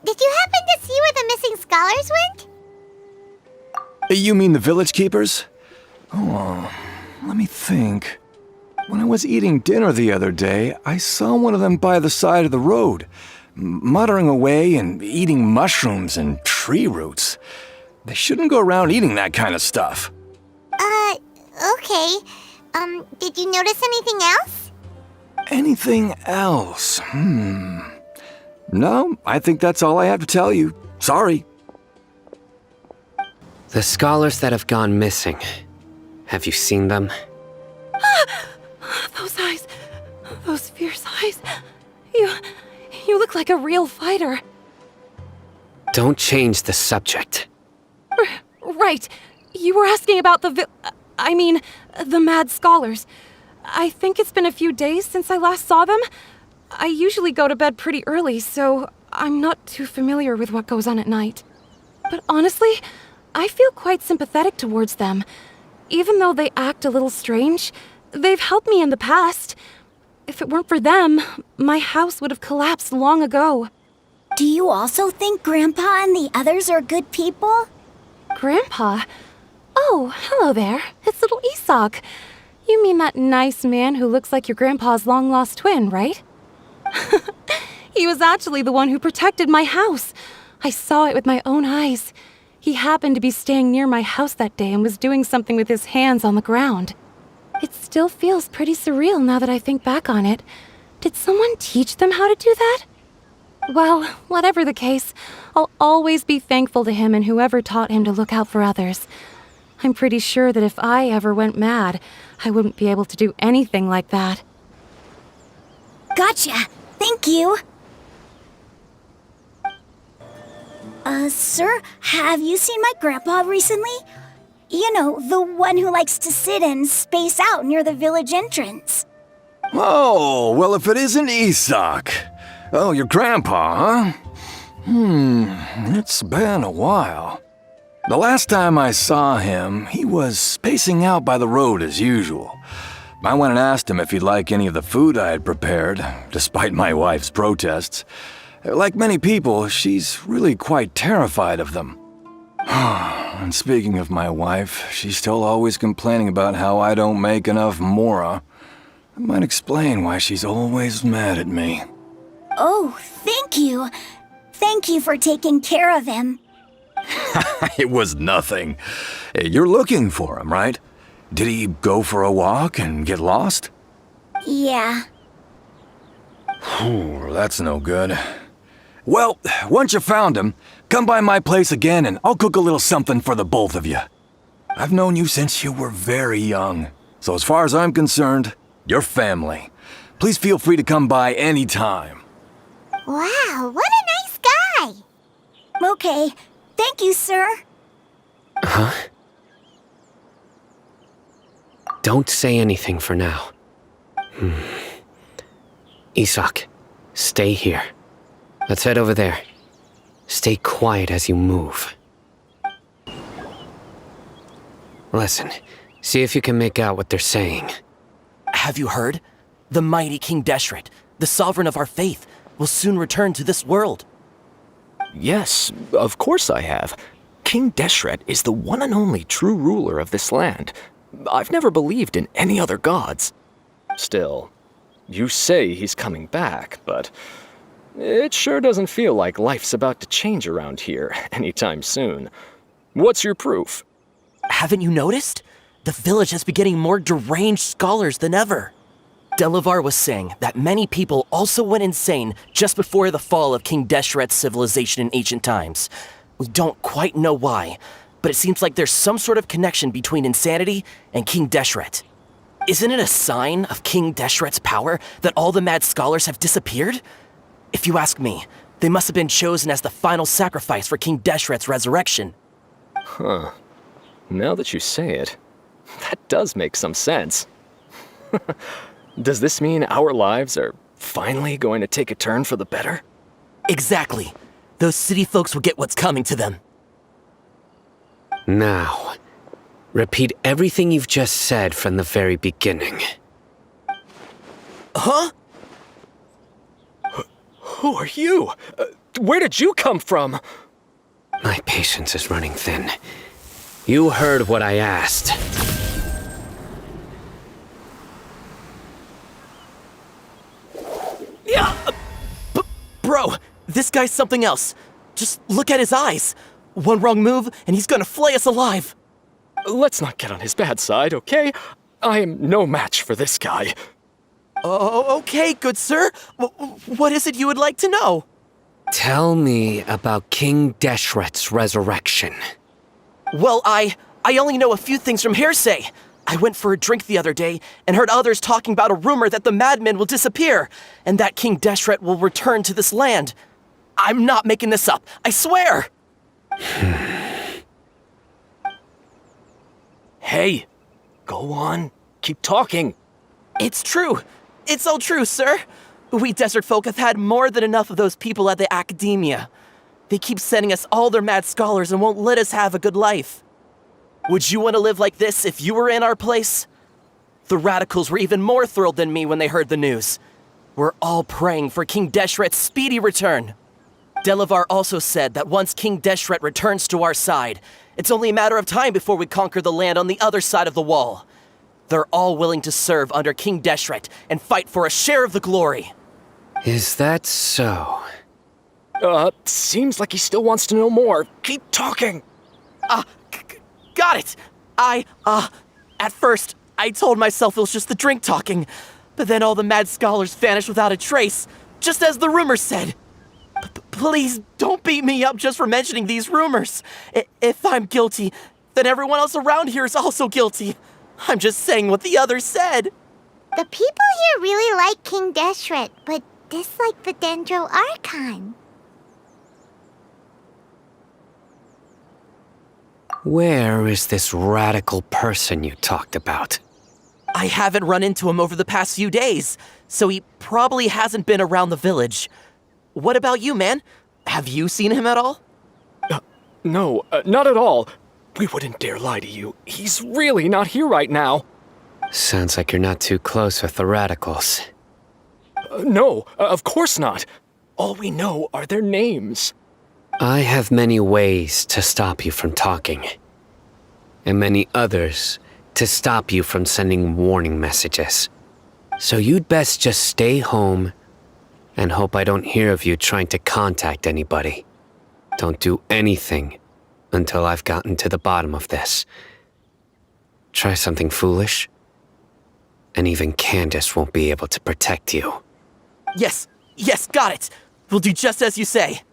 did you happen to see where the missing scholars went? You mean the village keepers? Oh, let me think. When I was eating dinner the other day, I saw one of them by the side of the road, muttering away and eating mushrooms and tree roots. They shouldn't go around eating that kind of stuff. Okay. Did you notice anything else? Anything else? No, I think that's all I have to tell you. Sorry. The scholars that have gone missing. Have you seen them? Those eyes. Those fierce eyes. You look like a real fighter. Don't change the subject. Right. You were asking about the mad scholars. I think it's been a few days since I last saw them. I usually go to bed pretty early, so I'm not too familiar with what goes on at night. But honestly, I feel quite sympathetic towards them. Even though they act a little strange, they've helped me in the past. If it weren't for them, my house would have collapsed long ago. Do you also think Grandpa and the others are good people? Grandpa? Oh, hello there. It's little Isak. You mean that nice man who looks like your grandpa's long-lost twin, right? He was actually the one who protected my house. I saw it with my own eyes. He happened to be staying near my house that day and was doing something with his hands on the ground. It still feels pretty surreal now that I think back on it. Did someone teach them how to do that? Well, whatever the case, I'll always be thankful to him and whoever taught him to look out for others. I'm pretty sure that if I ever went mad, I wouldn't be able to do anything like that. Gotcha. Thank you. Sir, have you seen my grandpa recently? You know, the one who likes to sit and space out near the village entrance. Oh, well, if it isn't Isak. Oh, your grandpa, huh? It's been a while. The last time I saw him, he was spacing out by the road as usual. I went and asked him if he'd like any of the food I had prepared, despite my wife's protests. Like many people, she's really quite terrified of them. And speaking of my wife, she's still always complaining about how I don't make enough mora. That might explain why she's always mad at me. Oh, thank you. Thank you for taking care of him. It was nothing. You're looking for him, right? Did he go for a walk and get lost? Yeah. That's no good. Well, once you found him, come by my place again and I'll cook a little something for the both of you. I've known you since you were very young, so as far as I'm concerned, you're family. Please feel free to come by anytime. Wow, what a nice guy! Okay, thank you, sir. Huh? Don't say anything for now. Isak, stay here. Let's head over there. Stay quiet as you move. Listen, see if you can make out what they're saying. Have you heard? The mighty King Deshret, the sovereign of our faith, will soon return to this world. Yes, of course I have. King Deshret is the one and only true ruler of this land. I've never believed in any other gods. Still, you say he's coming back, but it sure doesn't feel like life's about to change around here anytime soon. What's your proof? Haven't you noticed? The village has been getting more deranged scholars than ever. Delavar was saying that many people also went insane just before the fall of King Deshret's civilization in ancient times. We don't quite know why, but it seems like there's some sort of connection between insanity and King Deshret. Isn't it a sign of King Deshret's power that all the mad scholars have disappeared? If you ask me, they must have been chosen as the final sacrifice for King Deshret's resurrection. Huh. Now that you say it, that does make some sense. Does this mean our lives are finally going to take a turn for the better? Exactly. Those city folks will get what's coming to them. Now, repeat everything you've just said from the very beginning. Huh? Who are you? Where did you come from? My patience is running thin. You heard what I asked. Yeah! Bro, this guy's something else. Just look at his eyes. One wrong move, and he's gonna flay us alive. Let's not get on his bad side, okay? I am no match for this guy. Oh, okay, good sir. What is it you would like to know? Tell me about King Deshret's resurrection. Well, I only know a few things from hearsay. I went for a drink the other day and heard others talking about a rumor that the madman will disappear and that King Deshret will return to this land. I'm not making this up, I swear! Hey, go on. Keep talking. It's true. It's all true, sir. We desert folk have had more than enough of those people at the academia. They keep sending us all their mad scholars and won't let us have a good life. Would you want to live like this if you were in our place? The radicals were even more thrilled than me when they heard the news. We're all praying for King Deshret's speedy return. Delavar also said that once King Deshret returns to our side, it's only a matter of time before we conquer the land on the other side of the wall. They're all willing to serve under King Deshret and fight for a share of the glory. Is that so? Seems like he still wants to know more. Keep talking. Got it! At first, I told myself it was just the drink talking, but then all the mad scholars vanished without a trace, just as the rumors said. Please don't beat me up just for mentioning these rumors. If I'm guilty, then everyone else around here is also guilty. I'm just saying what the others said. The people here really like King Deshret, but dislike the Dendro Archon. Where is this radical person you talked about? I haven't run into him over the past few days, so he probably hasn't been around the village. What about you, man? Have you seen him at all? No, not at all. We wouldn't dare lie to you. He's really not here right now. Sounds like you're not too close with the radicals. No, of course not. All we know are their names. I have many ways to stop you from talking, and many others to stop you from sending warning messages. So you'd best just stay home and hope I don't hear of you trying to contact anybody. Don't do anything until I've gotten to the bottom of this. Try something foolish, and even Candace won't be able to protect you. Yes, got it. We'll do just as you say.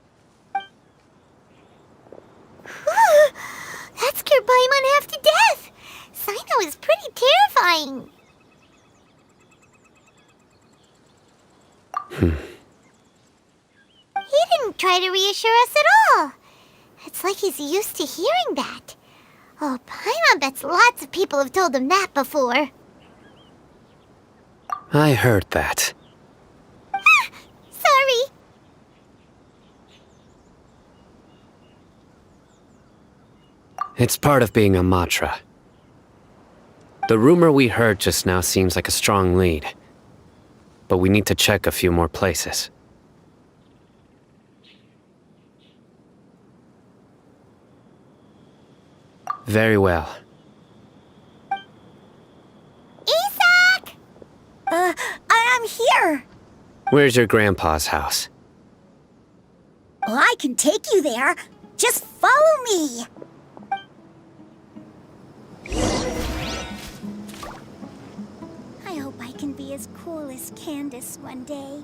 That scared Paimon half to death. Cyno is pretty terrifying. He didn't try to reassure us at all. It's like he's used to hearing that. Oh, Paimon bets lots of people have told him that before. I heard that. Sorry. It's part of being a Matra. The rumor we heard just now seems like a strong lead, but we need to check a few more places. Very well. Isak! I'm here. Where's your grandpa's house? Well, I can take you there. Just follow me. I hope I can be as cool as Candace one day.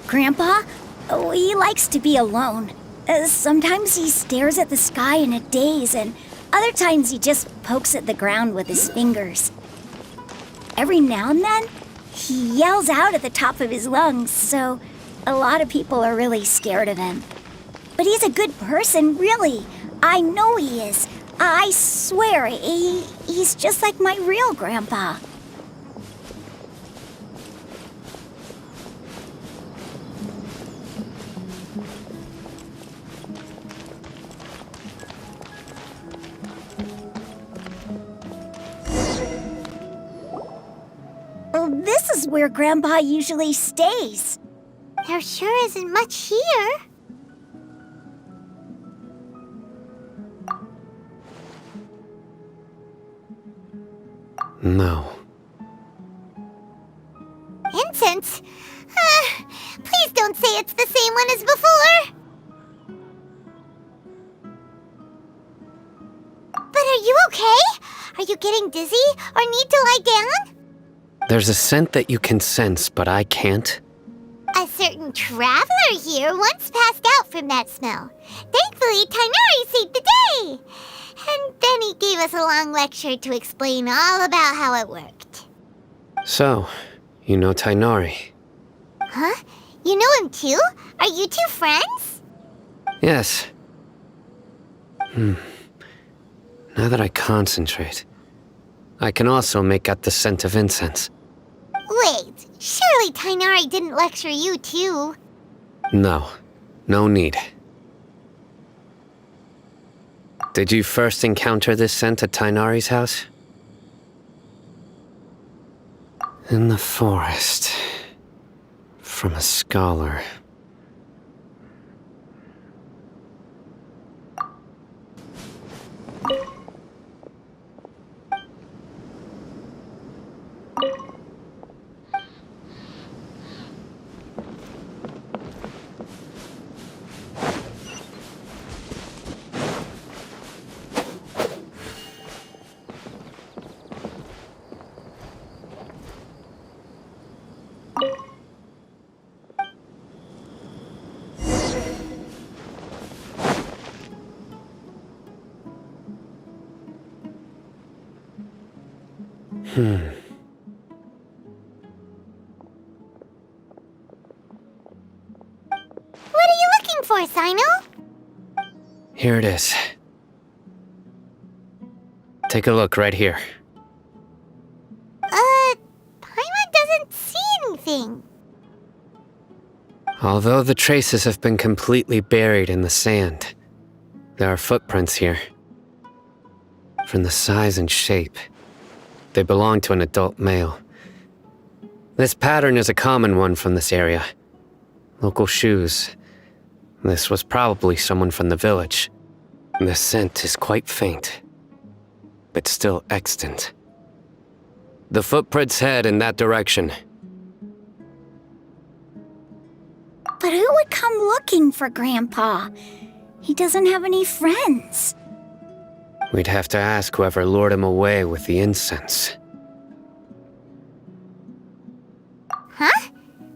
Grandpa? Oh, he likes to be alone. Sometimes he stares at the sky in a daze, and other times he just pokes at the ground with his fingers. Every now and then, he yells out at the top of his lungs, so a lot of people are really scared of him. But he's a good person, really. I know he is. I swear, he's just like my real grandpa. where Grandpa usually stays. There sure isn't much here. No. Incense? Please don't say it's the same one as before. But are you okay? Are you getting dizzy or need to lie down? There's a scent that you can sense, but I can't. A certain traveler here once passed out from that smell. Thankfully, Tainari saved the day. And then he gave us a long lecture to explain all about how it worked. So, you know Tainari? Huh? You know him too? Are you two friends? Yes. Now that I concentrate, I can also make out the scent of incense. Wait, surely Tainari didn't lecture you too. No. No need. Did you first encounter this scent at Tainari's house? In the forest. From a scholar. What are you looking for, Cyno? Here it is. Take a look right here. Paimon doesn't see anything. Although the traces have been completely buried in the sand, there are footprints here. From the size and shape, they belong to an adult male. This pattern is a common one from this area. Local shoes. This was probably someone from the village. The scent is quite faint, but still extant. The footprints head in that direction. But who would come looking for Grandpa? He doesn't have any friends. We'd have to ask whoever lured him away with the incense. Huh?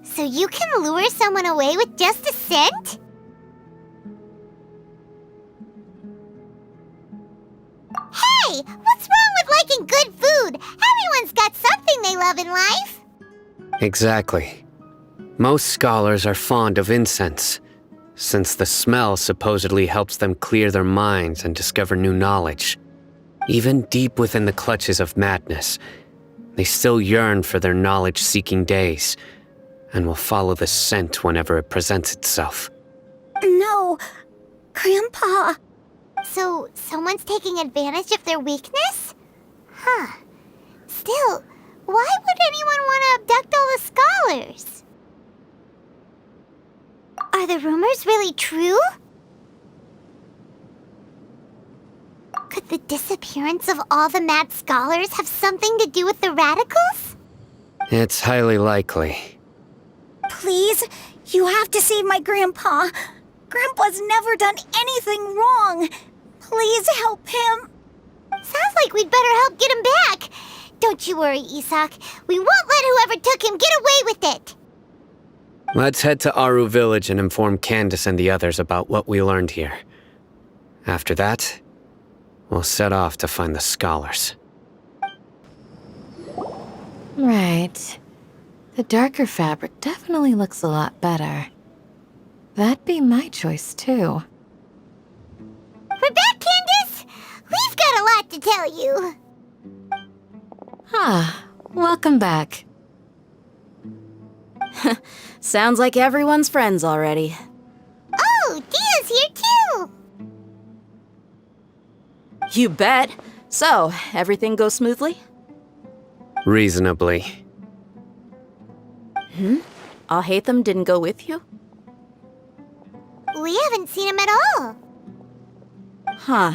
So you can lure someone away with just a scent? Hey! What's wrong with liking good food? Everyone's got something they love in life. Exactly. Most scholars are fond of incense, since the smell supposedly helps them clear their minds and discover new knowledge. Even deep within the clutches of madness, they still yearn for their knowledge-seeking days, and will follow the scent whenever it presents itself. No, Grandpa. So, someone's taking advantage of their weakness? Huh. Still, why would anyone want to abduct all the scholars? Are the rumors really true? Could the disappearance of all the mad scholars have something to do with the radicals? It's highly likely. Please, you have to save my Grandpa. Grandpa's never done anything wrong. Please help him. Sounds like we'd better help get him back. Don't you worry, Isak. We won't let whoever took him get away with it. Let's head to Aru Village and inform Candace and the others about what we learned here. After that, we'll set off to find the scholars. Right. The darker fabric definitely looks a lot better. That'd be my choice, too. We're back, Candace! We've got a lot to tell you. Ah, welcome back. Sounds like everyone's friends already. Oh, Dia's here too! You bet. So, everything goes smoothly? Reasonably. Alhaitham didn't go with you? We haven't seen him at all. Huh.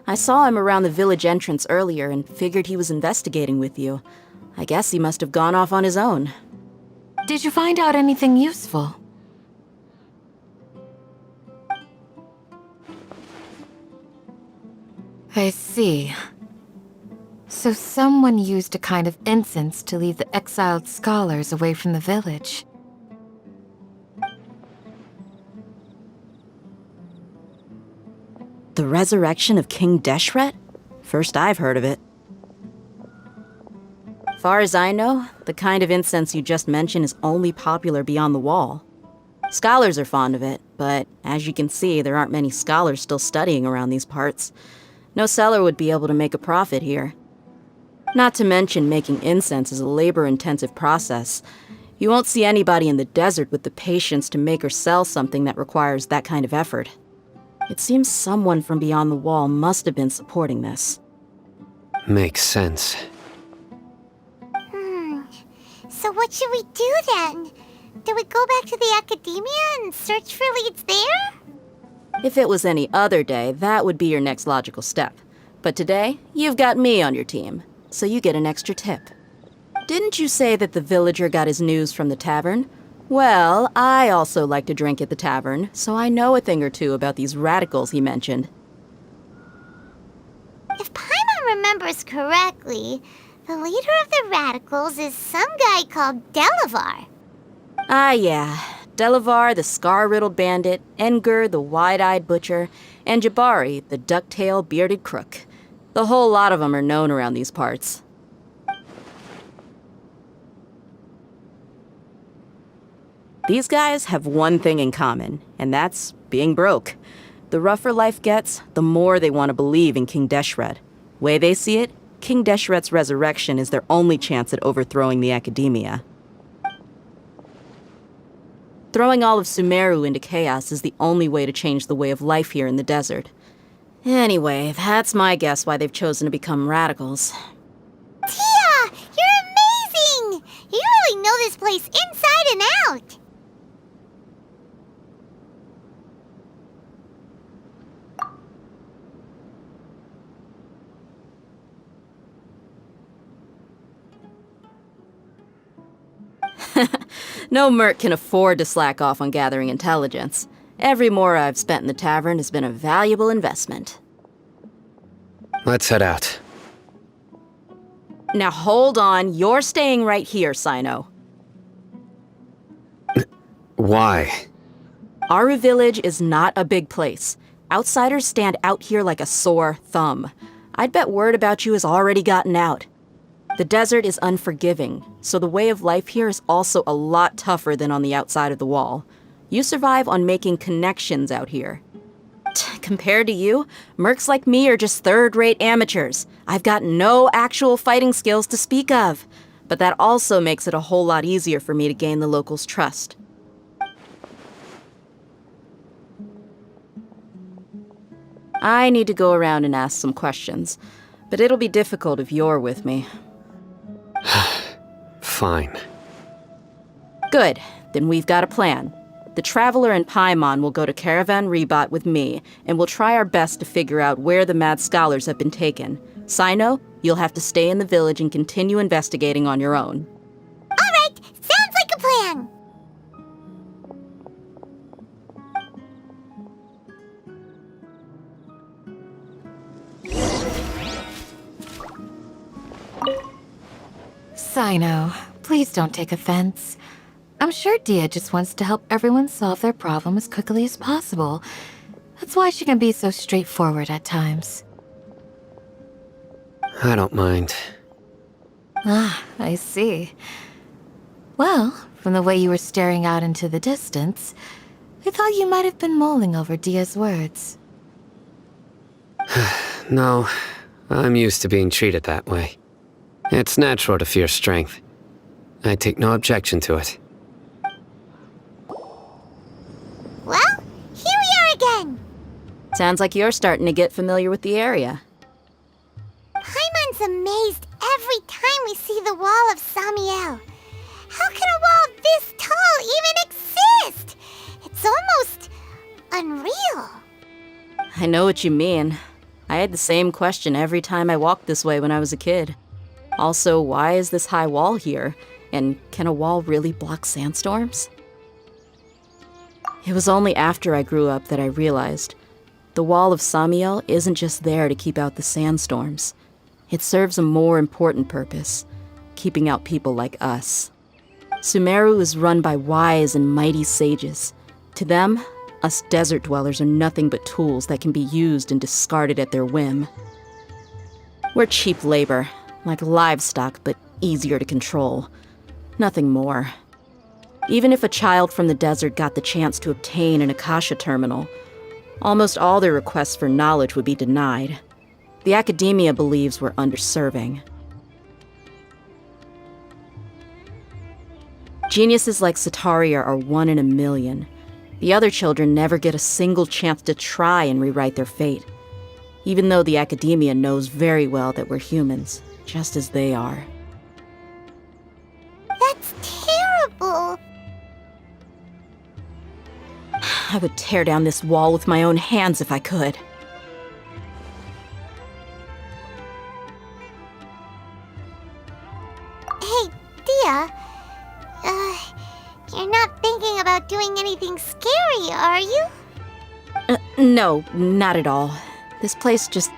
I saw him around the village entrance earlier and figured he was investigating with you. I guess he must have gone off on his own. Did you find out anything useful? I see. So someone used a kind of incense to lead the exiled scholars away from the village. The resurrection of King Deshret? First I've heard of it. Far as I know, the kind of incense you just mentioned is only popular beyond the wall. Scholars are fond of it, but as you can see, there aren't many scholars still studying around these parts. No seller would be able to make a profit here. Not to mention making incense is a labor-intensive process. You won't see anybody in the desert with the patience to make or sell something that requires that kind of effort. It seems someone from beyond the wall must have been supporting this. Makes sense. So what should we do then? Do we go back to the academia and search for leads there? If it was any other day, that would be your next logical step. But today, you've got me on your team, so you get an extra tip. Didn't you say that the villager got his news from the tavern? Well, I also like to drink at the tavern, so I know a thing or two about these radicals he mentioned. If Paimon remembers correctly, the leader of the radicals is some guy called Delavar. Ah, yeah. Delavar, the scar-riddled bandit, Engur, the wide-eyed butcher, and Jabari, the duck-tailed bearded crook. The whole lot of them are known around these parts. These guys have one thing in common, and that's being broke. The rougher life gets, the more they want to believe in King Deshret. Way they see it, King Deshret's resurrection is their only chance at overthrowing the academia. Throwing all of Sumeru into chaos is the only way to change the way of life here in the desert. Anyway, that's my guess why they've chosen to become radicals. Tia! You're amazing! You really know this place inside and out! No merc can afford to slack off on gathering intelligence. Every mora I've spent in the tavern has been a valuable investment. Let's head out. Now hold on, you're staying right here, Cyno. Why? Aru Village is not a big place. Outsiders stand out here like a sore thumb. I'd bet word about you has already gotten out. The desert is unforgiving, so the way of life here is also a lot tougher than on the outside of the wall. You survive on making connections out here. Compared to you, mercs like me are just third-rate amateurs. I've got no actual fighting skills to speak of. But that also makes it a whole lot easier for me to gain the locals' trust. I need to go around and ask some questions, but it'll be difficult if you're with me. Fine. Good, then we've got a plan. The Traveler and Paimon will go to Caravan Rebat with me, and we'll try our best to figure out where the mad scholars have been taken. Cyno, you'll have to stay in the village and continue investigating on your own. Alright, sounds like a plan! Cyno, please don't take offense. I'm sure Dia just wants to help everyone solve their problem as quickly as possible. That's why she can be so straightforward at times. I don't mind. Ah, I see. Well, from the way you were staring out into the distance, I thought you might have been mulling over Dia's words. No, I'm used to being treated that way. It's natural to fear strength. I take no objection to it. Well, here we are again! Sounds like you're starting to get familiar with the area. Paimon's amazed every time we see the wall of Samiel. How can a wall this tall even exist? It's almost unreal. I know what you mean. I had the same question every time I walked this way when I was a kid. Also, why is this high wall here? And can a wall really block sandstorms? It was only after I grew up that I realized the wall of Samiel isn't just there to keep out the sandstorms. It serves a more important purpose, keeping out people like us. Sumeru is run by wise and mighty sages. To them, us desert dwellers are nothing but tools that can be used and discarded at their whim. We're cheap labor, like livestock, but easier to control. Nothing more. Even if a child from the desert got the chance to obtain an Akasha terminal, almost all their requests for knowledge would be denied. The academia believes we're underserving. Geniuses like Sataria are 1 in a million. The other children never get a single chance to try and rewrite their fate, even though the academia knows very well that we're humans, just as they are. That's terrible. I would tear down this wall with my own hands if I could. Hey, Dia. You're not thinking about doing anything scary, are you? No, not at all. This place just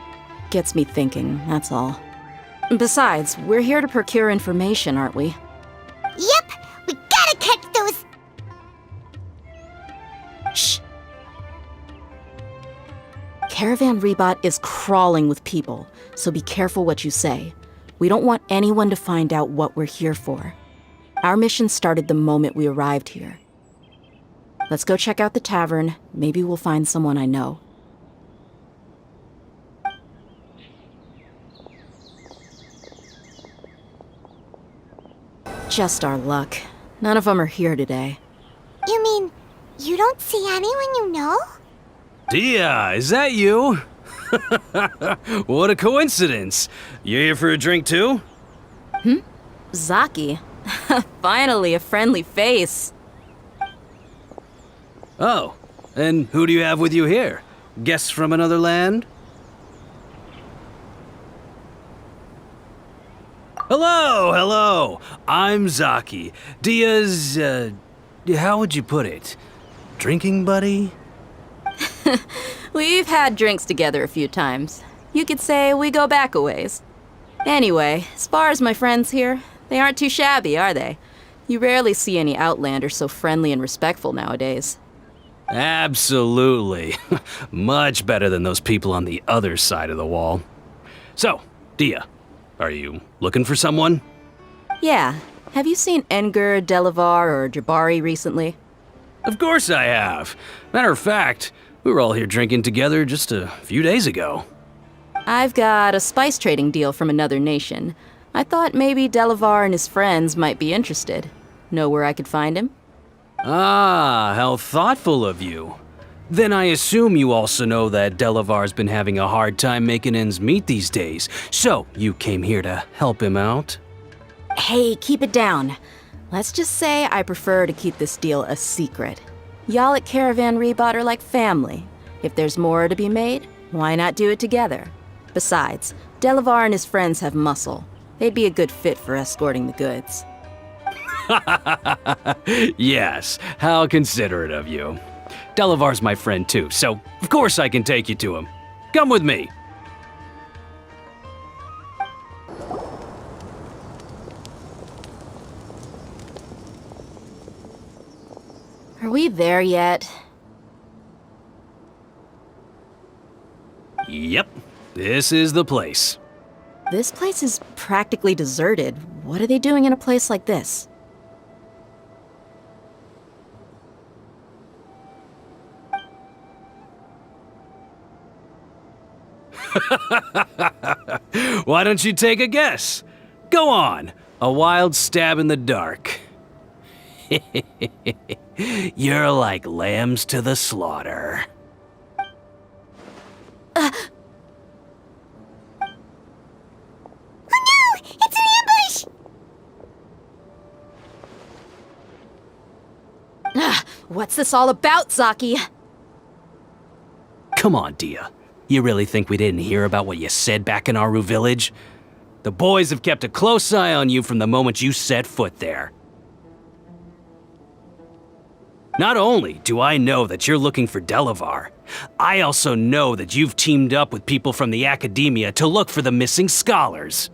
gets me thinking, that's all. Besides, we're here to procure information, aren't we? Yep, we gotta catch those. Shh. Caravan Rebot is crawling with people, so be careful what you say. We don't want anyone to find out what we're here for. Our mission started the moment we arrived here. Let's go check out the tavern. Maybe we'll find someone I know. Just our luck. None of them are here today. You mean you don't see anyone you know? Dia, is that you? What a coincidence. You here for a drink too? Zaki. Finally, a friendly face. Oh, and who do you have with you here? Guests from another land? Hello. I'm Zaki. Dia's, how would you put it? Drinking buddy? We've had drinks together a few times. You could say we go back a ways. Anyway, as far as my friends here, they aren't too shabby, are they? You rarely see any Outlanders so friendly and respectful nowadays. Absolutely. Much better than those people on the other side of the wall. So, Dia, are you looking for someone? Yeah. Have you seen Enger, Delavar, or Jabari recently? Of course I have. Matter of fact, we were all here drinking together just a few days ago. I've got a spice trading deal from another nation. I thought maybe Delavar and his friends might be interested. Know where I could find him? Ah, how thoughtful of you. Then I assume you also know that Delavar's been having a hard time making ends meet these days, so you came here to help him out? Hey, keep it down. Let's just say I prefer to keep this deal a secret. Y'all at Caravan Rebot are like family. If there's more to be made, why not do it together? Besides, Delavar and his friends have muscle. They'd be a good fit for escorting the goods. Yes, how considerate of you. Delavar's my friend too, so of course I can take you to him. Come with me. Are we there yet? Yep, this is the place. This place is practically deserted. What are they doing in a place like this? Why don't you take a guess? Go on, a wild stab in the dark. You're like lambs to the slaughter. Oh no! It's an ambush! What's this all about, Zaki? Come on, Dia. You really think we didn't hear about what you said back in Aru village? The boys have kept a close eye on you from the moment you set foot there. Not only do I know that you're looking for Delavar, I also know that you've teamed up with people from the academia to look for the missing scholars.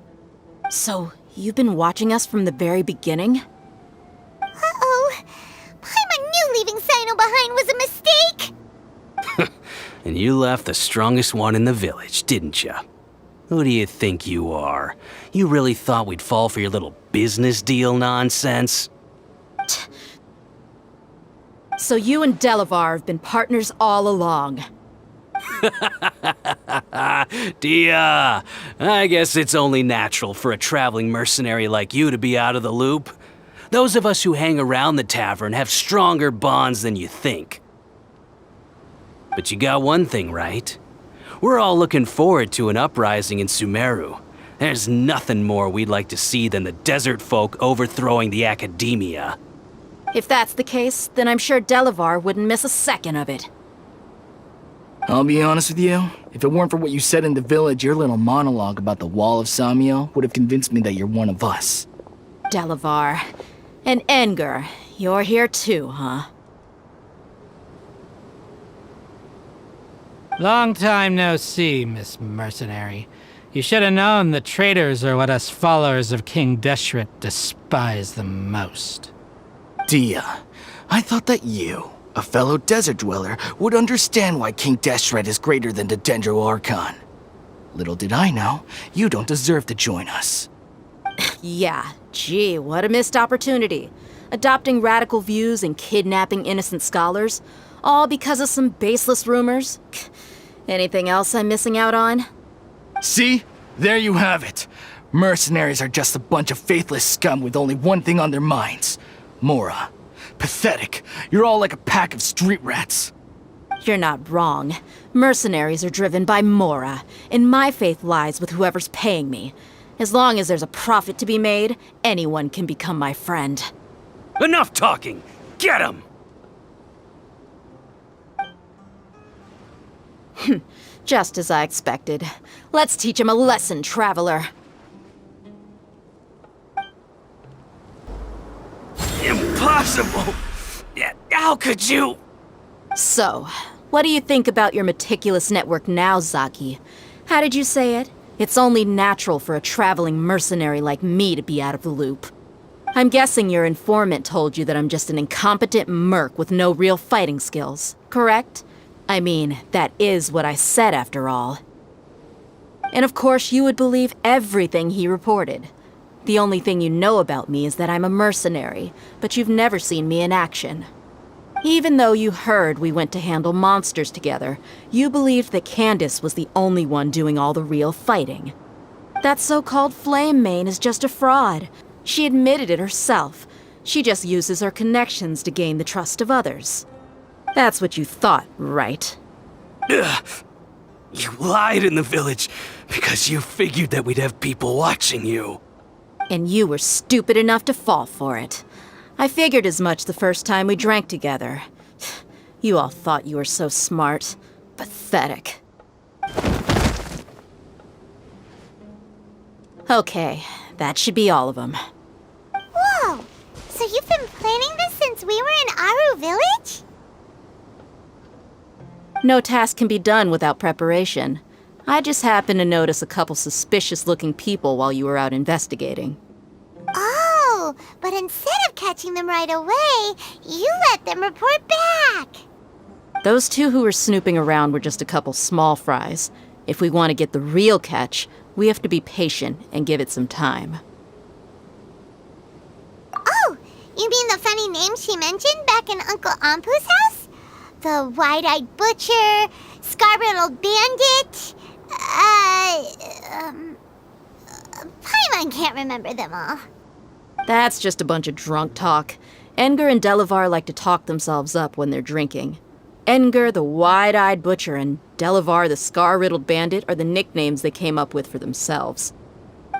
So, you've been watching us from the very beginning? Uh-oh. Paimon knew leaving Cyno behind was a mistake! And you left the strongest one in the village, didn't you? Who do you think you are? You really thought we'd fall for your little business deal nonsense? So you and Delavar have been partners all along. Dia, I guess it's only natural for a traveling mercenary like you to be out of the loop. Those of us who hang around the tavern have stronger bonds than you think. But you got one thing right. We're all looking forward to an uprising in Sumeru. There's nothing more we'd like to see than the desert folk overthrowing the academia. If that's the case, then I'm sure Delavar wouldn't miss a second of it. I'll be honest with you, if it weren't for what you said in the village, your little monologue about the Wall of Samiel would have convinced me that you're one of us. Delavar. And Enger, you're here too, huh? Long time no see, Miss Mercenary. You should have known the traitors are what us followers of King Deshret despise the most. Dia, I thought that you, a fellow desert dweller, would understand why King Deshret is greater than the Dendro Archon. Little did I know, you don't deserve to join us. Yeah, gee, what a missed opportunity. Adopting radical views and kidnapping innocent scholars, all because of some baseless rumors. Anything else I'm missing out on? See? There you have it. Mercenaries are just a bunch of faithless scum with only one thing on their minds. Mora. Pathetic. You're all like a pack of street rats. You're not wrong. Mercenaries are driven by Mora, and my faith lies with whoever's paying me. As long as there's a profit to be made, anyone can become my friend. Enough talking! Get him! Just as I expected. Let's teach him a lesson, traveler. Impossible! Yeah, how could you? So, what do you think about your meticulous network now, Zaki? How did you say it? It's only natural for a traveling mercenary like me to be out of the loop. I'm guessing your informant told you that I'm just an incompetent merc with no real fighting skills, correct? I mean, that is what I said after all. And of course you would believe everything he reported. The only thing you know about me is that I'm a mercenary, but you've never seen me in action. Even though you heard we went to handle monsters together, you believed that Candace was the only one doing all the real fighting. That so-called Flame Mane is just a fraud. She admitted it herself. She just uses her connections to gain the trust of others. That's what you thought, right? Ugh. You lied in the village because you figured that we'd have people watching you. And you were stupid enough to fall for it. I figured as much the first time we drank together. You all thought you were so smart. Pathetic. Okay, that should be all of them. Whoa! So you've been planning this since we were in Aru village? No task can be done without preparation. I just happened to notice a couple suspicious-looking people while you were out investigating. Oh, but instead of catching them right away, you let them report back. Those two who were snooping around were just a couple small fries. If we want to get the real catch, we have to be patient and give it some time. Oh, you mean the funny name she mentioned back in Uncle Ampu's house? The wide-eyed butcher, scar-riddled bandit, Paimon can't remember them all. That's just a bunch of drunk talk. Enger and Delavar like to talk themselves up when they're drinking. Enger, the wide-eyed butcher, and Delavar, the scar-riddled bandit, are the nicknames they came up with for themselves.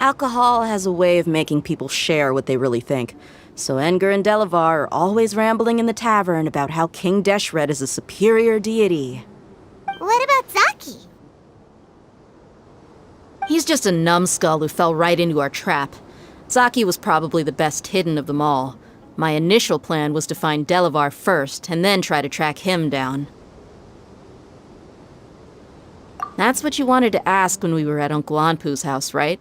Alcohol has a way of making people share what they really think, So Edgar and Delavar are always rambling in the tavern about how King Deshret is a superior deity. What about Zaki? He's just a numbskull who fell right into our trap. Zaki was probably the best hidden of them all. My initial plan was to find Delavar first, and then try to track him down. That's what you wanted to ask when we were at Uncle Anpu's house, right?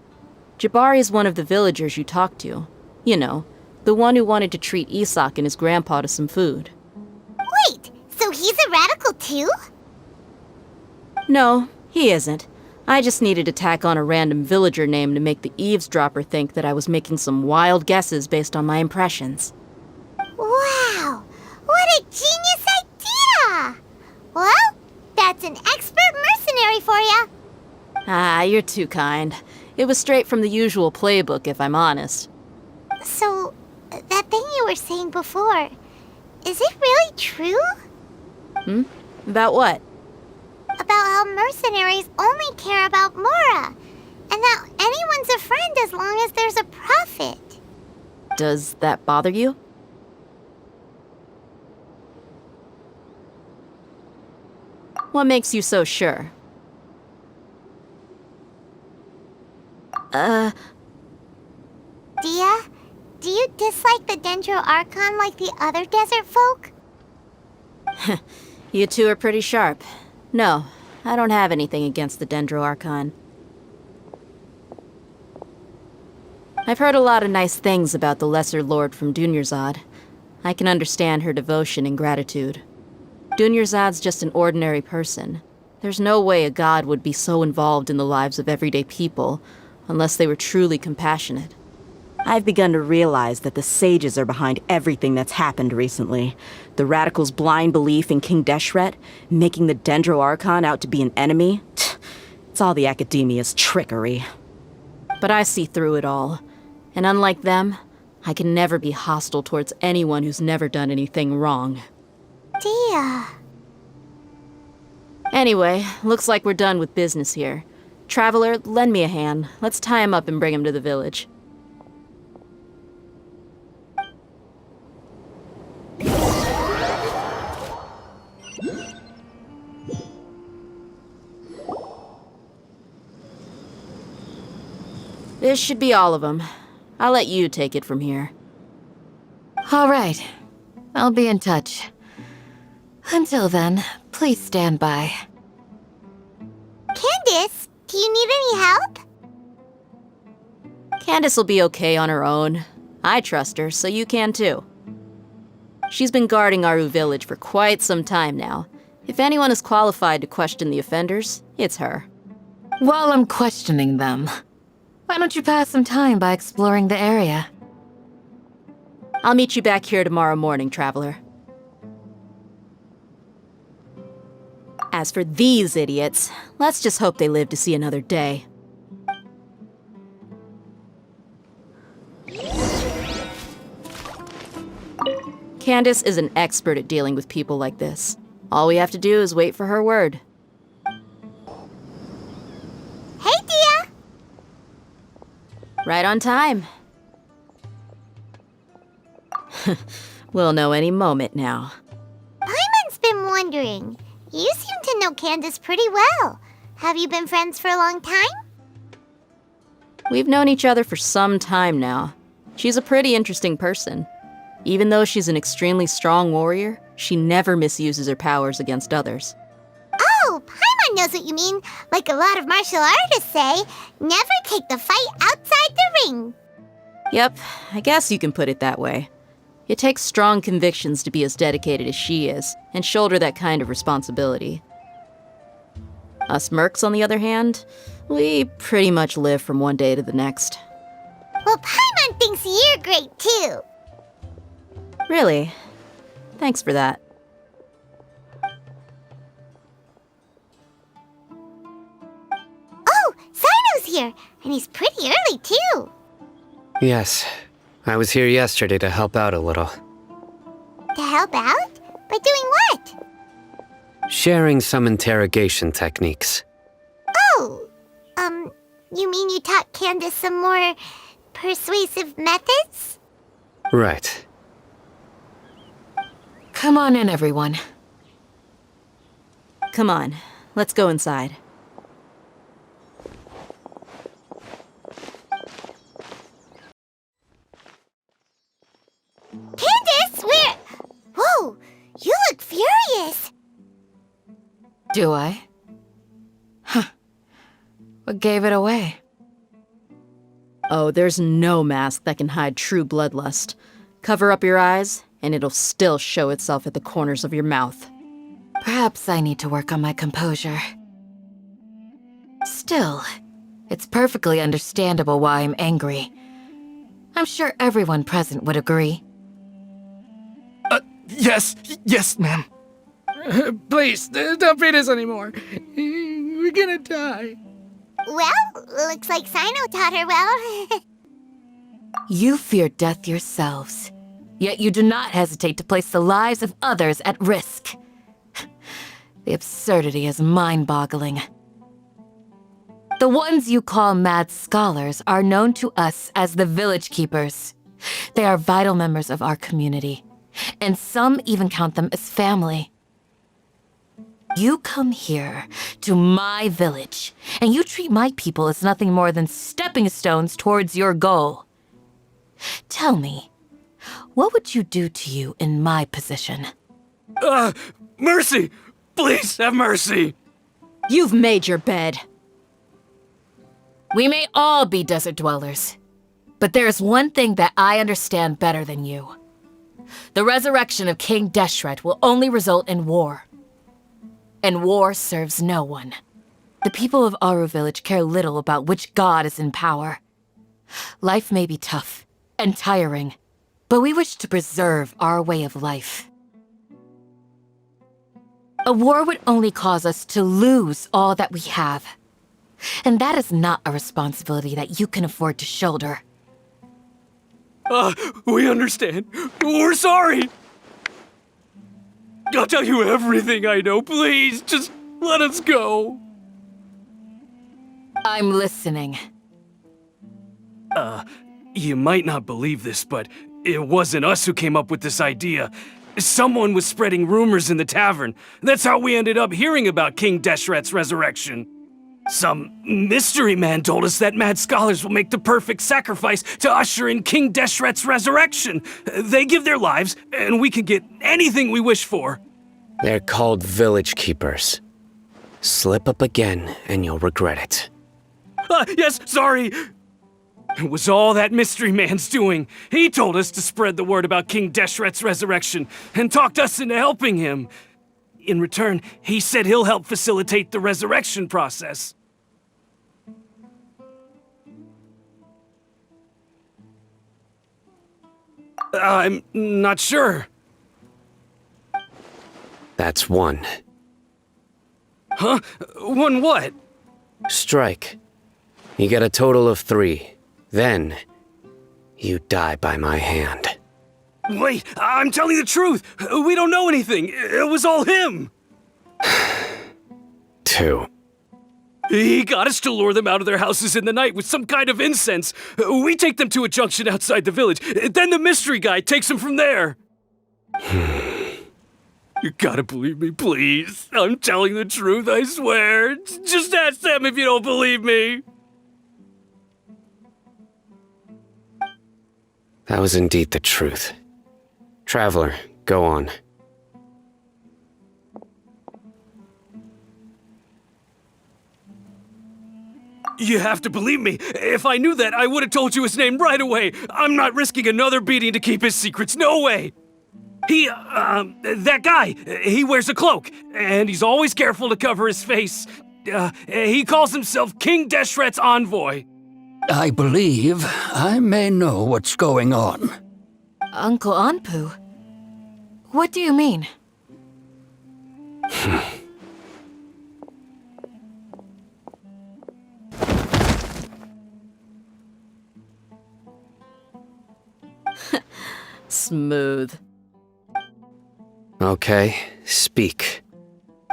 Jabari is one of the villagers you talked to. You know, the one who wanted to treat Isak and his grandpa to some food. Wait, so he's a radical too? No, he isn't. I just needed to tack on a random villager name to make the eavesdropper think that I was making some wild guesses based on my impressions. Wow, what a genius idea! Well, that's an expert mercenary for ya. Ah, you're too kind. It was straight from the usual playbook, if I'm honest. So, that thing you were saying before, is it really true? About what? About how mercenaries only care about Mora, and that anyone's a friend as long as there's a profit. Does that bother you? What makes you so sure? Dia, do you dislike the Dendro Archon like the other desert folk? You two are pretty sharp. No, I don't have anything against the Dendro Archon. I've heard a lot of nice things about the Lesser Lord from Dunyarzad. I can understand her devotion and gratitude. Dunyarzad's just an ordinary person. There's no way a god would be so involved in the lives of everyday people, unless they were truly compassionate. I've begun to realize that the sages are behind everything that's happened recently. The radicals' blind belief in King Deshret, making the Dendro Archon out to be an enemy. It's all the academia's trickery. But I see through it all. And unlike them, I can never be hostile towards anyone who's never done anything wrong. Dia. Anyway, looks like we're done with business here. Traveler, lend me a hand. Let's tie him up and bring him to the village. This should be all of them. I'll let you take it from here. All right. I'll be in touch. Until then, please stand by. Candace, do you need any help? Candace will be okay on her own. I trust her, so you can too. She's been guarding Aru village for quite some time now. If anyone is qualified to question the offenders, it's her. While I'm questioning them, why don't you pass some time by exploring the area? I'll meet you back here tomorrow morning, Traveler. As for these idiots, let's just hope they live to see another day. Candace is an expert at dealing with people like this. All we have to do is wait for her word. Hey, Dia! Right on time. We'll know any moment now. Paimon's been wondering. You seem to know Candace pretty well. Have you been friends for a long time? We've known each other for some time now. She's a pretty interesting person. Even though she's an extremely strong warrior, she never misuses her powers against others. Oh, Paimon knows what you mean. Like a lot of martial artists say, never take the fight outside the ring. Yep, I guess you can put it that way. It takes strong convictions to be as dedicated as she is, and shoulder that kind of responsibility. Us mercs, on the other hand, we pretty much live from one day to the next. Well, Paimon thinks you're great too. Really? Thanks for that. Oh, Cyno's here, and he's pretty early too. Yes, I was here yesterday to help out a little. To help out? By doing what? Sharing some interrogation techniques. Oh, you mean you taught Candace some more persuasive methods? Right. Come on in, everyone. Come on, let's go inside. Candace, where... Whoa, you look furious. Do I? Huh. What gave it away? Oh, there's no mask that can hide true bloodlust. Cover up your eyes, and it'll still show itself at the corners of your mouth. Perhaps I need to work on my composure. Still, it's perfectly understandable why I'm angry. I'm sure everyone present would agree. Yes, ma'am. Please, don't beat us anymore. We're gonna die. Well, looks like Cyno taught her well. You fear death yourselves, yet you do not hesitate to place the lives of others at risk. The absurdity is mind-boggling. The ones you call mad scholars are known to us as the Village Keepers. They are vital members of our community, and some even count them as family. You come here, to my village, and you treat my people as nothing more than stepping stones towards your goal. Tell me, what would you do to you in my position? Mercy! Please have mercy! You've made your bed. We may all be desert dwellers, but there's one thing that I understand better than you. The resurrection of King Deshret will only result in war. And war serves no one. The people of Aru Village care little about which god is in power. Life may be tough and tiring, but we wish to preserve our way of life. A war would only cause us to lose all that we have. And that is not a responsibility that you can afford to shoulder. We understand. We're sorry! I'll tell you everything I know, please. Just let us go. I'm listening. You might not believe this, but it wasn't us who came up with this idea. Someone was spreading rumors in the tavern. That's how we ended up hearing about King Deshret's resurrection. Some mystery man told us that mad scholars will make the perfect sacrifice to usher in King Deshret's resurrection. They give their lives, and we can get anything we wish for. They're called Village Keepers. Slip up again, and you'll regret it. Yes, sorry. It was all that mystery man's doing. He told us to spread the word about King Deshret's resurrection, and talked us into helping him. In return, he said he'll help facilitate the resurrection process. I'm not sure. That's one. Huh? One what? Strike. You get a total of 3. Then, you die by my hand. Wait, I'm telling the truth. We don't know anything. It was all him. 2. He got us to lure them out of their houses in the night with some kind of incense. We take them to a junction outside the village. Then the mystery guy takes them from there. You gotta believe me, please. I'm telling the truth, I swear. Just ask them if you don't believe me. That was indeed the truth. Traveler, go on. You have to believe me. If I knew that, I would have told you his name right away. I'm not risking another beating to keep his secrets. No way. That guy, he wears a cloak, and he's always careful to cover his face. He calls himself King Deshret's envoy. I believe I may know what's going on. Uncle Anpu? What do you mean? Smooth. Okay, speak.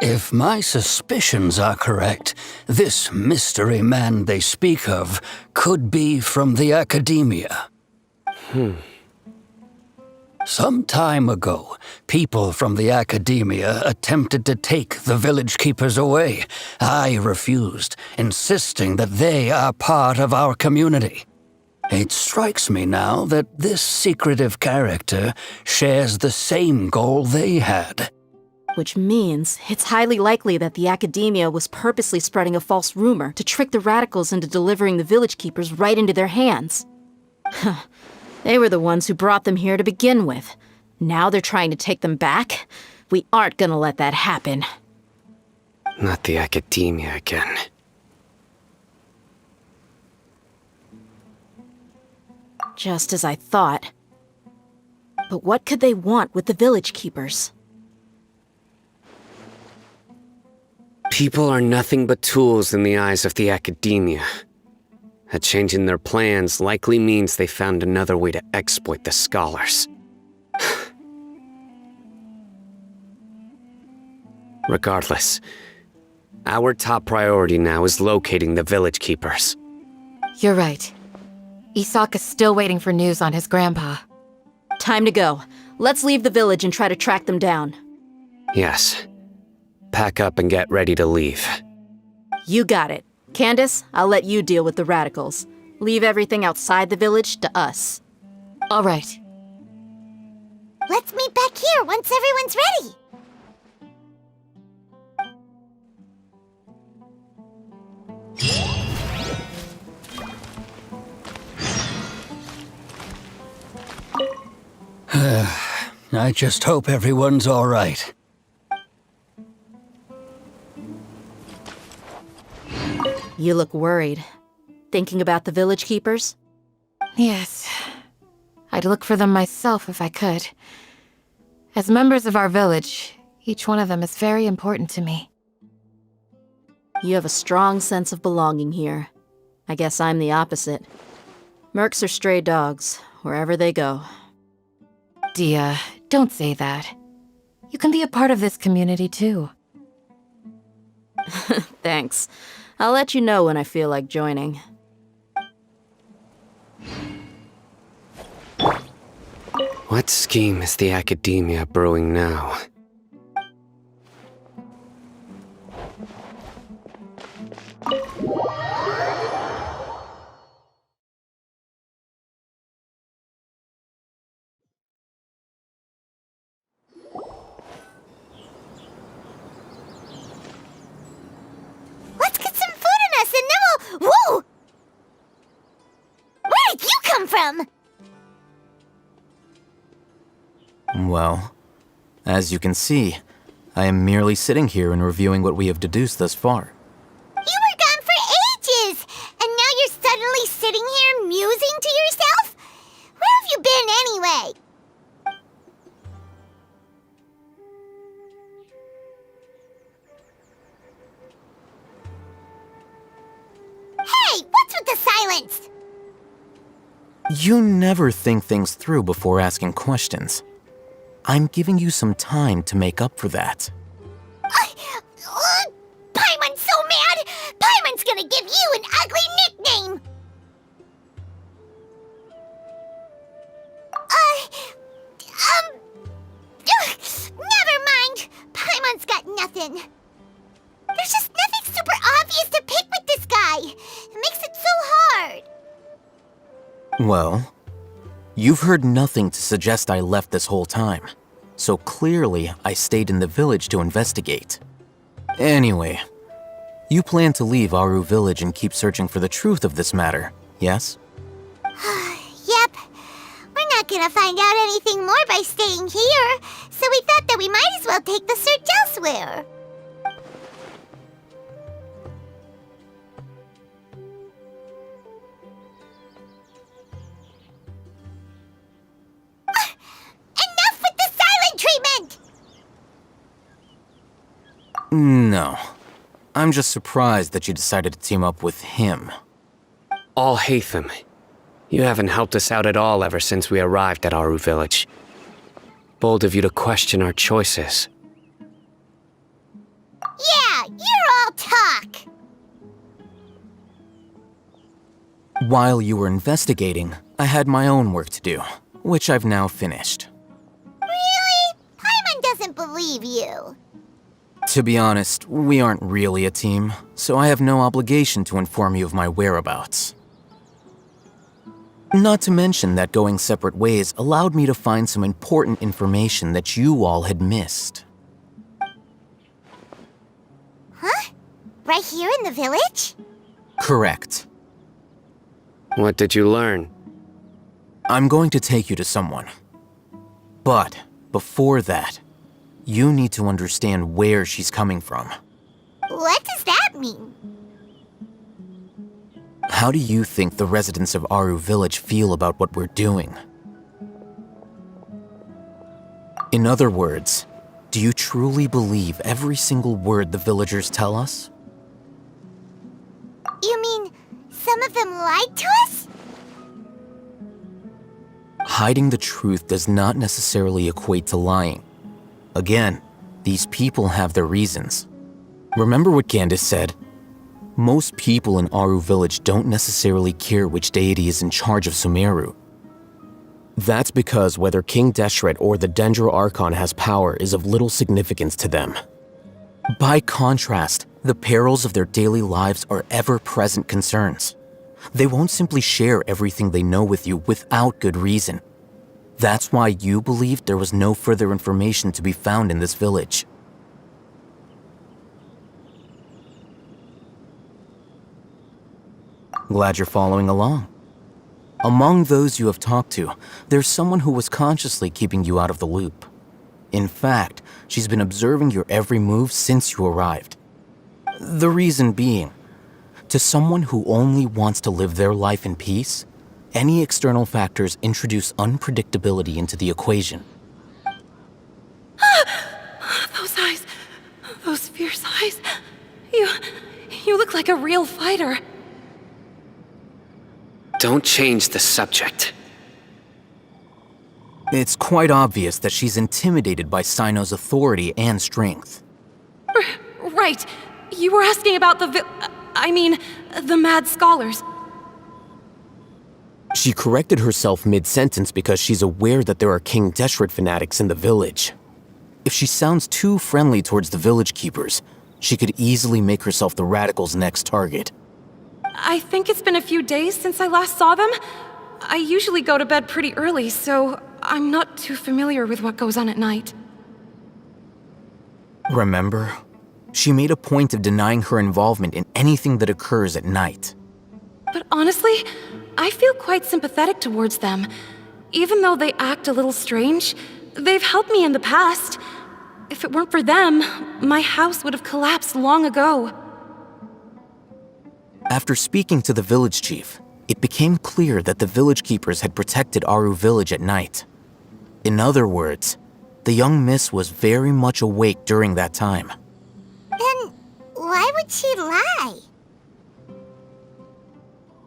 If my suspicions are correct, this mystery man they speak of could be from the academia. Some time ago, people from the academia attempted to take the village keepers away. I refused, insisting that they are part of our community. It strikes me now that this secretive character shares the same goal they had. Which means it's highly likely that the academia was purposely spreading a false rumor to trick the radicals into delivering the village keepers right into their hands. They were the ones who brought them here to begin with. Now they're trying to take them back? We aren't gonna let that happen. Not the academia again. Just as I thought. But what could they want with the village keepers? People are nothing but tools in the eyes of the academia. A change in their plans likely means they found another way to exploit the scholars. Regardless, our top priority now is locating the village keepers. You're right. Isak is still waiting for news on his grandpa. Time to go. Let's leave the village and try to track them down. Yes. Pack up and get ready to leave. You got it. Candace, I'll let you deal with the radicals. Leave everything outside the village to us. All right. Let's meet back here once everyone's ready. I just hope everyone's all right. You look worried. Thinking about the village keepers? Yes. I'd look for them myself if I could. As members of our village, each one of them is very important to me. You have a strong sense of belonging here. I guess I'm the opposite. Mercs are stray dogs, wherever they go. Dia, don't say that. You can be a part of this community too. Thanks. I'll let you know when I feel like joining. What scheme is the academia brewing now? Let's get some food in us and then we'll... Whoa! Where did you come from? Well, as you can see, I am merely sitting here and reviewing what we have deduced thus far. You were gone for ages! And now you're suddenly sitting here musing to yourself? Where have you been anyway? Hey, what's with the silence? You never think things through before asking questions. I'm giving you some time to make up for that. Paimon's so mad! Paimon's gonna give you an ugly nickname! Never mind! Paimon's got nothing. There's just nothing super obvious to pick with this guy. It makes it so hard. Well, you've heard nothing to suggest I left this whole time, so clearly I stayed in the village to investigate. Anyway, you plan to leave Aru village and keep searching for the truth of this matter, yes? Yep. We're not gonna find out anything more by staying here, so we thought that we might as well take the search elsewhere. Enough with the silent treatment! No. I'm just surprised that you decided to team up with him. All Hatham, you haven't helped us out at all ever since we arrived at Aru village. Bold of you to question our choices. Yeah, you're all talk! While you were investigating, I had my own work to do, which I've now finished. believe you. To be honest, we aren't really a team, so I have no obligation to inform you of my whereabouts. Not to mention that going separate ways allowed me to find some important information that you all had missed. Huh? Right here in the village? Correct. What did you learn? I'm going to take you to someone. But before that, you need to understand where she's coming from. What does that mean? How do you think the residents of Aru Village feel about what we're doing? In other words, do you truly believe every single word the villagers tell us? You mean some of them lied to us? Hiding the truth does not necessarily equate to lying. Again, these people have their reasons. Remember what Candace said? Most people in Aru Village don't necessarily care which deity is in charge of Sumeru. That's because whether King Deshret or the Dendro Archon has power is of little significance to them. By contrast, the perils of their daily lives are ever-present concerns. They won't simply share everything they know with you without good reason. That's why you believed there was no further information to be found in this village. Glad you're following along. Among those you have talked to, there's someone who was consciously keeping you out of the loop. In fact, she's been observing your every move since you arrived. The reason being, to someone who only wants to live their life in peace, any external factors introduce unpredictability into the equation. Those eyes. Those fierce eyes. You look like a real fighter. Don't change the subject. It's quite obvious that she's intimidated by Cyno's authority and strength. Right. You were asking about the mad scholars. She corrected herself mid-sentence because she's aware that there are King Deshret fanatics in the village. If she sounds too friendly towards the village keepers, she could easily make herself the radicals' next target. I think it's been a few days since I last saw them. I usually go to bed pretty early, so I'm not too familiar with what goes on at night. Remember? She made a point of denying her involvement in anything that occurs at night. But honestly, I feel quite sympathetic towards them. Even though they act a little strange, they've helped me in the past. If it weren't for them, my house would have collapsed long ago. After speaking to the village chief, it became clear that the village keepers had protected Aru Village at night. In other words, the young miss was very much awake during that time. Then why would she lie?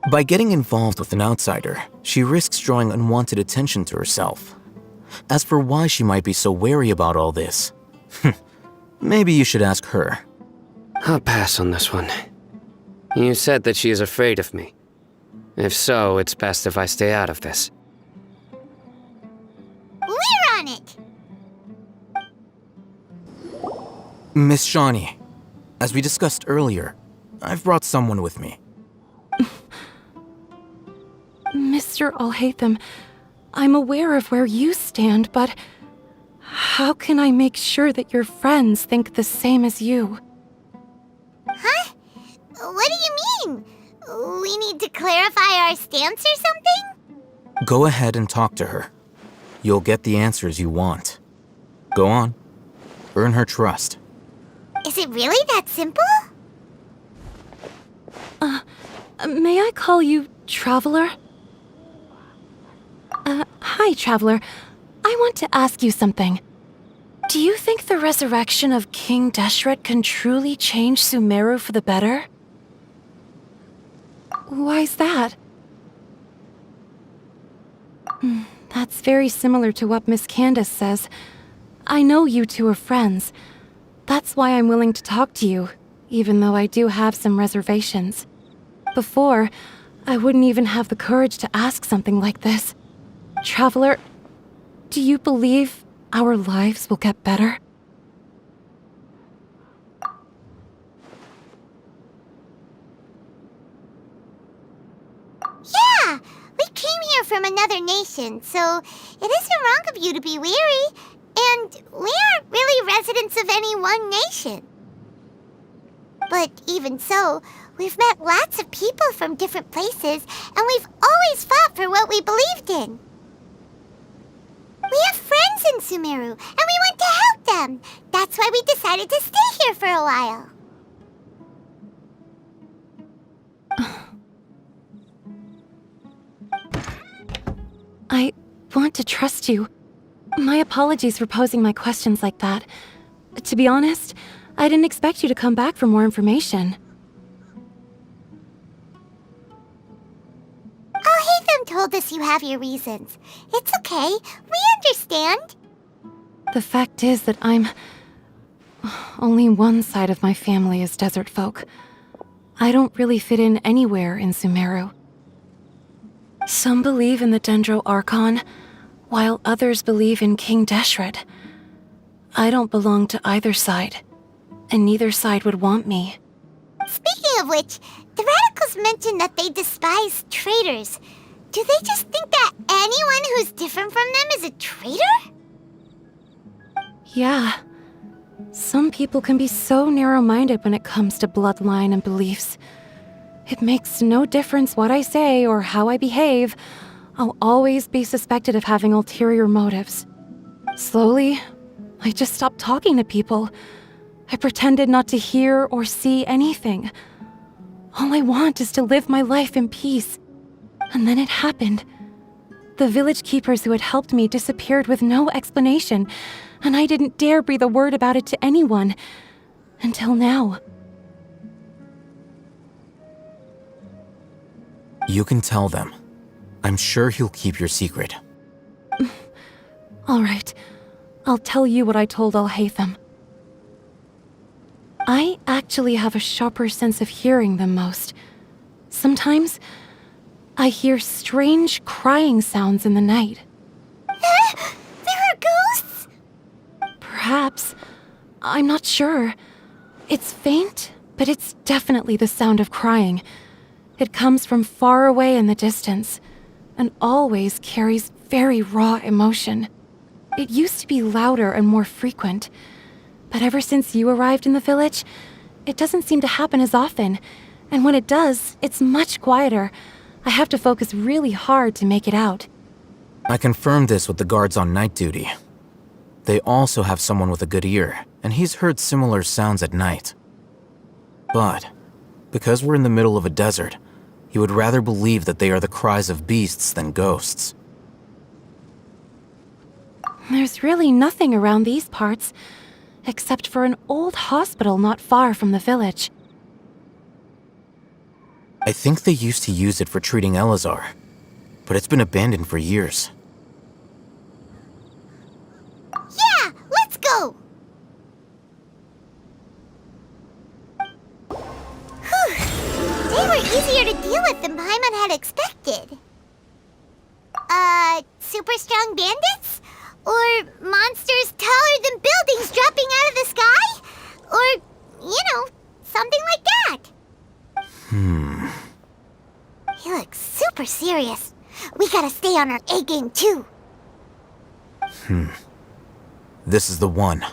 By getting involved with an outsider, she risks drawing unwanted attention to herself. As for why she might be so wary about all this, maybe you should ask her. I'll pass on this one. You said that she is afraid of me. If so, it's best if I stay out of this. We're on it! Miss Shawnee, as we discussed earlier, I've brought someone with me. Mr. Alhaitham, I'm aware of where you stand, but how can I make sure that your friends think the same as you? Huh? What do you mean? We need to clarify our stance or something? Go ahead and talk to her. You'll get the answers you want. Go on. Earn her trust. Is it really that simple? May I call you Traveler? Hi, Traveler. I want to ask you something. Do you think the resurrection of King Deshret can truly change Sumeru for the better? Why's that? That's very similar to what Miss Candace says. I know you two are friends. That's why I'm willing to talk to you, even though I do have some reservations. Before, I wouldn't even have the courage to ask something like this. Traveler, do you believe our lives will get better? from another nation, so it isn't wrong of you to be weary. And we aren't really residents of any one nation. But even so, we've met lots of people from different places, and we've always fought for what we believed in. We have friends in Sumeru, and we want to help them. That's why we decided to stay here for a while. I want to trust you. My apologies for posing my questions like that. To be honest, I didn't expect you to come back for more information. Alhaitham told us you have your reasons. It's okay. We understand. The fact is that only one side of my family is desert folk. I don't really fit in anywhere in Sumeru. Some believe in the Dendro Archon, while others believe in King Deshret. I don't belong to either side, and neither side would want me. Speaking of which, the radicals mentioned that they despise traitors. Do they just think that anyone who's different from them is a traitor? Yeah. Some people can be so narrow-minded when it comes to bloodline and beliefs. It makes no difference what I say or how I behave. I'll always be suspected of having ulterior motives. Slowly, I just stopped talking to people. I pretended not to hear or see anything. All I want is to live my life in peace. And then it happened. The village keepers who had helped me disappeared with no explanation, and I didn't dare breathe a word about it to anyone. Until now. You can tell them. I'm sure he'll keep your secret. All right. I'll tell you what I told Alhaitham. I actually have a sharper sense of hearing than most. Sometimes, I hear strange crying sounds in the night. There are ghosts? Perhaps. I'm not sure. It's faint, but it's definitely the sound of crying. It comes from far away in the distance, and always carries very raw emotion. It used to be louder and more frequent, but ever since you arrived in the village, it doesn't seem to happen as often, and when it does, it's much quieter. I have to focus really hard to make it out. I confirmed this with the guards on night duty. They also have someone with a good ear, and he's heard similar sounds at night. But, because we're in the middle of a desert, he would rather believe that they are the cries of beasts than ghosts. There's really nothing around these parts, except for an old hospital not far from the village. I think they used to use it for treating Elazar, but it's been abandoned for years. Yeah, let's go! Whew. They were easier to deal with than Paimon had expected. Super strong bandits? Or monsters taller than buildings dropping out of the sky? Or, something like that. He looks super serious. We gotta stay on our A game too. This is the one.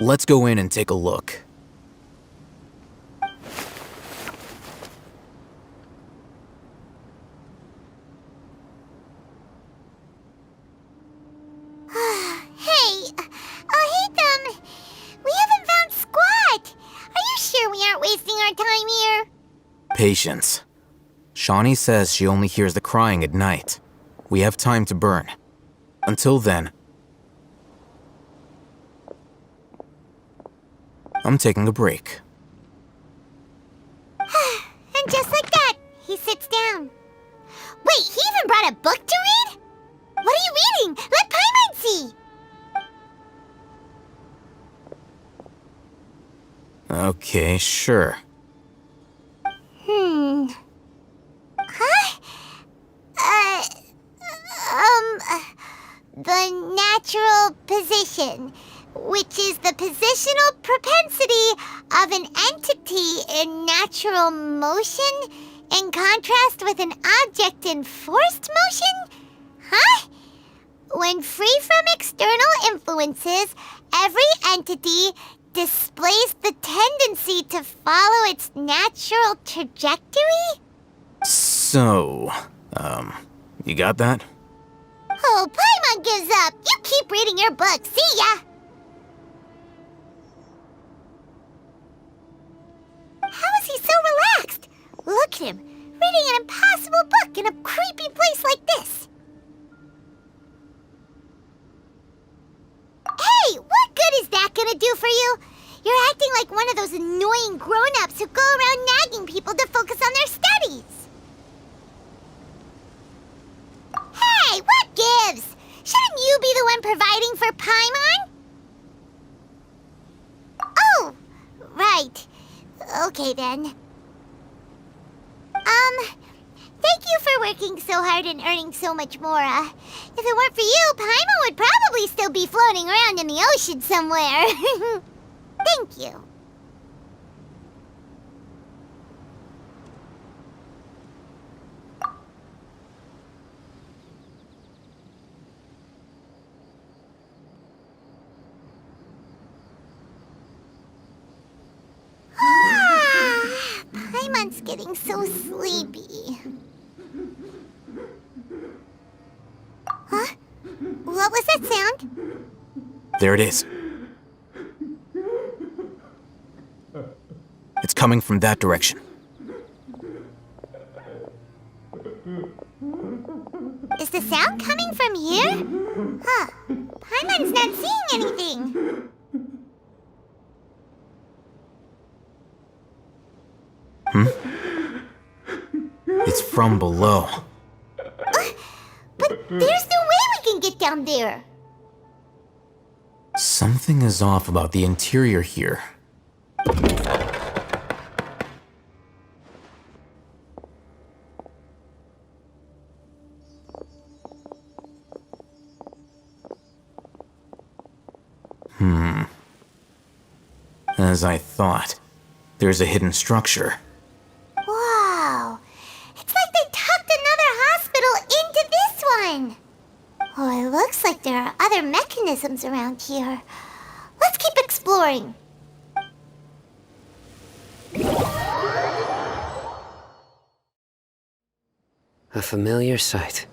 Let's go in and take a look. Hey, Alhaitham, we haven't found Squat. Are you sure we aren't wasting our time here? Patience. Shawnee says she only hears the crying at night. We have time to burn. Until then, I'm taking a break. And just like that, he sits down. Wait, he even brought a book to read? What are you reading? Let Paimon see! Okay, sure. Huh? position, which is the positional propensity of an entity in natural motion in contrast with an object in forced motion? Huh? When free from external influences, every entity displays the tendency to follow its natural trajectory? So, you got that? Oh, Paimon gives up. You keep reading your book. See ya! How is he so relaxed? Look at him, reading an impossible book in a creepy place like this. Hey, what good is that gonna do for you? You're acting like one of those annoying grown-ups who go around nagging people to focus on their studies. Hey, what gives? Shouldn't you be the one providing for Paimon? Oh, right. Okay then. Thank you for working so hard and earning so much more. If it weren't for you, Paimon would probably still be floating around in the ocean somewhere. Thank you. Paimon's getting so sleepy. Huh? What was that sound? There it is. It's coming from that direction. Is the sound coming from here? Huh. Paimon's not seeing anything. It's from below. But there's no way we can get down there. Something is off about the interior here. As I thought, there's a hidden structure. Wow. It's like they tucked another hospital into this one. Oh, it looks like there are other mechanisms around here. Let's keep exploring. A familiar sight.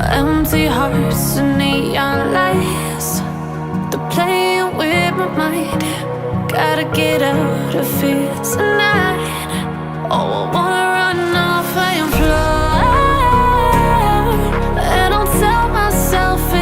Empty hearts and neon lights, they're playing with my mind. Gotta get out of here tonight. Oh, I wanna